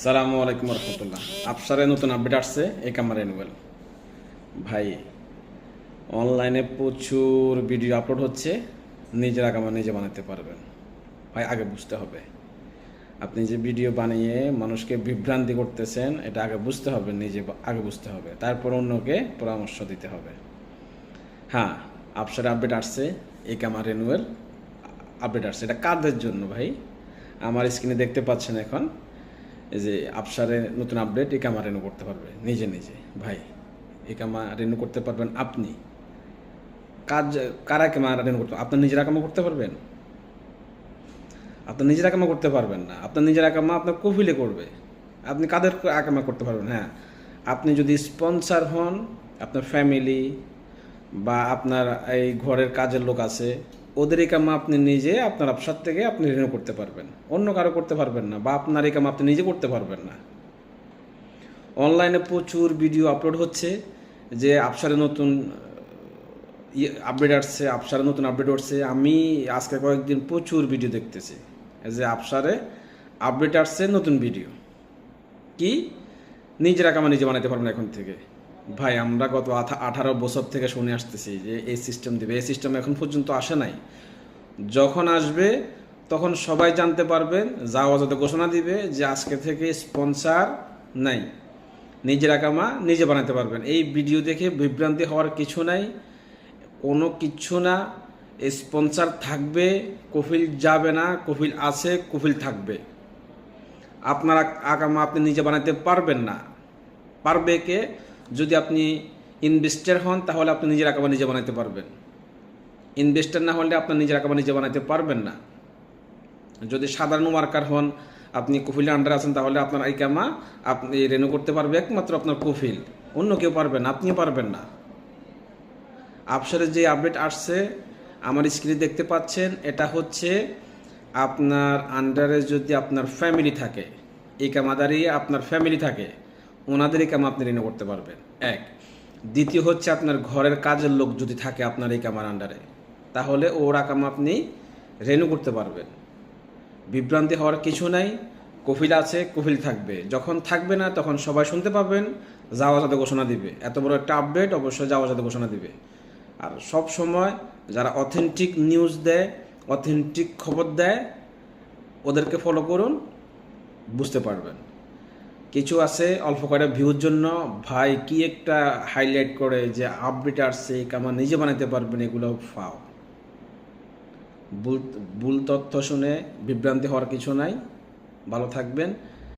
সালামু আলাইকুম রহমতুল্লাহ। আফসারে নতুন আপডেট আসছে এই কামার রেনুয়েল ভাই। অনলাইনে প্রচুর ভিডিও আপলোড হচ্ছে, নিজের আকামা নিজে বানাতে পারবেন ভাই। আগে বুঝতে হবে আপনি যে ভিডিও বানিয়ে মানুষকে বিভ্রান্তি করতেছেন, এটা আগে বুঝতে হবে, নিজে আগে বুঝতে হবে, তারপর অন্যকে পরামর্শ দিতে হবে। হ্যাঁ, আফসারে আপডেট আসছে, এই কামার রেনুয়েল আপডেট আসছে। এটা কাদের জন্য ভাই? আমার স্ক্রিনে দেখতে পাচ্ছেন এখন, এই যে আফসারে নতুন আপডেট, ইকামা রেনু করতে পারবে নিজে নিজে ভাই। ইকামা রেনু করতে পারবেন আপনি। কাজ কারা ইকামা রেনু করতে? আপনার নিজের আকামা করতে পারবেন? আপনার নিজের আকামা করতে পারবেন না। আপনার নিজের আকামা আপনার কফিলে করবে। আপনি কাদের আকামা করতে পারবেন? হ্যাঁ, আপনি যদি স্পন্সর হন, আপনার ফ্যামিলি বা আপনার এই ঘরের কাজের লোক আছে, ওদের এই কাম আপনি নিজে আপনার আফসার থেকে আপনি রেনু করতে পারবেন, অন্য কারো করতে পারবেন না। বা আপনার এই কাম আপনি নিজে করতে পারবেন না। অনলাইনে প্রচুর ভিডিও আপলোড হচ্ছে যে আফসারে নতুন আপডেট আসছে, আফসারে নতুন আপডেট উঠছে। আমি আজকে কয়েকদিন প্রচুর ভিডিও দেখতেছি যে আফসারে আপডেট আসছে নতুন ভিডিও। কি? নিজের আকামা নিজে বানাতে পারবেন এখন থেকে ভাই। আমরা গত 18 বছর থেকে শুনে আসতেছি যে এই সিস্টেম দিবে, এই সিস্টেম এখন পর্যন্ত আসে নাই। যখন আসবে তখন সবাই জানতে পারবেন, যাওয়া ঘোষণা দিবে যে আজকে থেকে স্পন্সার নাই, নিজের আকামা নিজে বানাতে পারবেন। এই ভিডিও দেখে বিভ্রান্তি হওয়ার কিছু নাই, কোনো কিচ্ছু না। স্পন্সার থাকবে, কফিল যাবে না, কফিল আছে, কফিল থাকবে। আপনার আকামা আপনি নিজে বানাতে পারবেন না। পারবে কে? যদি আপনি ইনভেস্টার হন তাহলে আপনি নিজের আকামা নিজে বানাতে পারবেন। ইনভেস্টার না হলে আপনার নিজের আকামা নিজে বানাতে পারবেন না। যদি সাধারণ ওয়ার্কার হন, আপনি কফিলের আন্ডার আছেন, তাহলে আপনার আইকামা আপনি রেনু করতে পারবে একমাত্র আপনার কফিল, অন্য কেউ পারবেন না, আপনিও পারবেন না। আফসারের যে আপডেট আসছে আমার স্ক্রিনে দেখতে পাচ্ছেন, এটা হচ্ছে আপনার আন্ডারে যদি আপনার ফ্যামিলি থাকে, ইকামাদারি আপনার ফ্যামিলি থাকে, ওনাদের ইকামা আপনি রেনু করতে পারবেন। এক। দ্বিতীয় হচ্ছে আপনার ঘরের কাজের লোক যদি থাকে আপনার ইকামার আন্ডারে, তাহলে ওর আকামা আপনি রেনু করতে পারবেন। বিভ্রান্তি হওয়ার কিছু নাই। কফিল আছে, কফিল থাকবে। যখন থাকবে না তখন সবাই শুনতে পাবেন, যাওয়া ঘোষণা দিবে। এত বড় একটা আপডেট, অবশ্যই যাওয়া ঘোষণা দিবে। আর সব সময় যারা অথেন্টিক নিউজ দেয়, অথেন্টিক খবর দেয়, ওদেরকে ফলো করুন, বুঝতে পারবেন। কিছু আছে অল্প কয়টা ভিউর জন্য ভাই কি একটা হাইলাইট করে যে আপডেট আসছে, কামা নিজে বানাতে পারবেন, এগুলো ফাও। ভুল তথ্য শুনে বিভ্রান্তি হওয়ার কিছু নাই। ভালো থাকবেন।